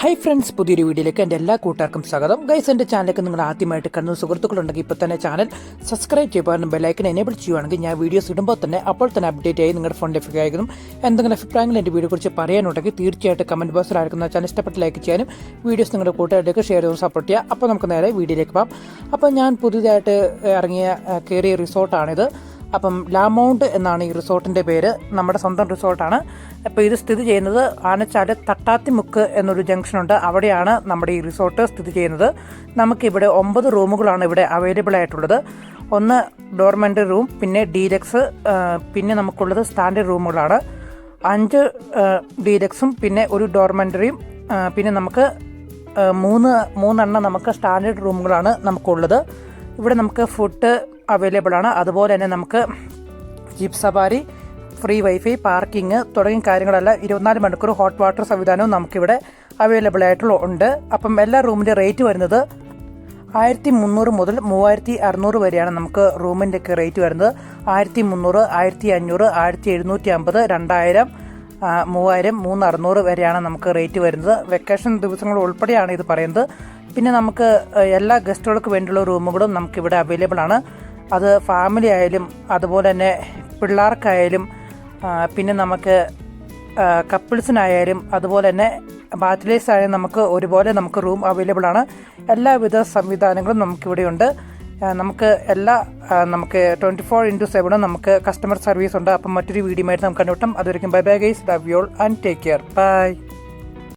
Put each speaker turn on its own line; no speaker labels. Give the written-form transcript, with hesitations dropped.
Hi friends, പുതിയൊരു വീഡിയോയിലേക്ക് എൻ്റെ എല്ലാ കൂട്ടുകാർക്കും സ്വാഗതം. ഗൈസ്, എൻ്റെ ചാനലിലേക്ക് നിങ്ങൾ ആദ്യമായിട്ട് കാണുന്ന സുഹൃത്തുക്കളുണ്ടെങ്കിൽ ഇപ്പോൾ തന്നെ ചാനൽ സബ്സ്ക്രൈബ് ചെയ്യുവാനും ബെല്ലൈക്കൻ എനേബിൾ ചെയ്യുവാണെങ്കിൽ ഞാൻ വീഡിയോസ് ഇടുമ്പോൾ തന്നെ അപ്പോൾ തന്നെ അപ്ഡേറ്റ് ആയി നിങ്ങളുടെ ഫോണിൽ ലഭിക്കുകയായിരിക്കും. എന്തെങ്കിലും അഭിപ്രായങ്ങൾ എൻ്റെ വീഡിയോയെക്കുറിച്ച് പറയാനുണ്ടെങ്കിൽ തീർച്ചയായിട്ടും കമൻറ്റ് ബോക്സിൽ ആയിരിക്കുന്ന ചാനൽ ഇഷ്ടപ്പെട്ട് ലൈക്ക് ചെയ്യാനും വീഡിയോസ് നിങ്ങളുടെ കൂട്ടുകാരിലേക്ക് ഷെയർ ചെയ്തും സപ്പോർട്ട് ചെയ്യുക. അപ്പോൾ നമുക്ക് നേരെ വീഡിയോയിലേക്ക് പോകാം. അപ്പോൾ ഞാൻ പുതിയതായിട്ട് കയറിയ റിസോർട്ടാണിത്. അപ്പം ലാമൗണ്ട് എന്നാണ് ഈ റിസോർട്ടിൻ്റെ പേര്. നമ്മുടെ സ്വന്തം റിസോർട്ടാണ്. അപ്പോൾ ഇത് സ്ഥിതി ചെയ്യുന്നത് ആനച്ചാൽ തട്ടാത്തിമുക്ക് എന്നൊരു ജംഗ്ഷനുണ്ട്, അവിടെയാണ് നമ്മുടെ ഈ റിസോർട്ട് സ്ഥിതി ചെയ്യുന്നത്. നമുക്കിവിടെ 9 റൂമുകളാണ് ഇവിടെ അവൈലബിൾ ആയിട്ടുള്ളത്. ഒന്ന് ഡോർമെൻ്ററി റൂം, പിന്നെ ഡീലക്സ്, പിന്നെ നമുക്കുള്ളത് സ്റ്റാൻഡേർഡ് റൂമുകളാണ്. 5 ഡീലക്സും പിന്നെ ഒരു ഡോർമെൻ്ററിയും, പിന്നെ നമുക്ക് മൂന്നെണ്ണം നമുക്ക് സ്റ്റാൻഡേർഡ് റൂമുകളാണ് നമുക്കുള്ളത്. ഇവിടെ നമുക്ക് ഫുഡ് അവൈലബിൾ ആണ്. അതുപോലെ തന്നെ നമുക്ക് ജീപ്പ് സവാരി, ഫ്രീ വൈഫൈ, പാർക്കിംഗ് തുടങ്ങിയ കാര്യങ്ങളെല്ലാം 24 മണിക്കൂർ ഹോട്ട് വാട്ടർ സംവിധാനവും നമുക്കിവിടെ അവൈലബിൾ ഉണ്ട്. അപ്പം എല്ലാ റൂമിൻ്റെ റേറ്റ് വരുന്നത് 1300 മുതൽ 3600 വരെയാണ് നമുക്ക് റൂമിൻ്റെ ഒക്കെ റേറ്റ് വരുന്നത്. 1300, 1500, 1750, 2000, 3000, 3600 വരെയാണ് നമുക്ക് റേറ്റ് വരുന്നത്. വെക്കേഷൻ ദിവസങ്ങൾ ഉൾപ്പെടെയാണ് ഇത് പറയുന്നത്. പിന്നെ നമുക്ക് എല്ലാ ഗസ്റ്റുകൾക്ക് വേണ്ടിയുള്ള റൂമുകളും നമുക്കിവിടെ അവൈലബിൾ ആണ്. അത് ഫാമിലി ആയാലും അതുപോലെ തന്നെ പിള്ളേർക്കായാലും പിന്നെ നമുക്ക് കപ്പിൾസിനായാലും അതുപോലെ തന്നെ ബാച്ചിലേഴ്സ് ആയാലും നമുക്ക് ഒരുപോലെ നമുക്ക് റൂം അവൈലബിൾ ആണ്. എല്ലാവിധ സംവിധാനങ്ങളും നമുക്കിവിടെയുണ്ട്. നമുക്ക് 24/7 നമുക്ക് കസ്റ്റമർ സർവീസ് ഉണ്ട്. അപ്പം മറ്റൊരു വീഡിയോ ആയിട്ട് നമുക്ക് കണ്ടുമുട്ടാം. അതുവരെയും bye bye guys, love you all and take care. By.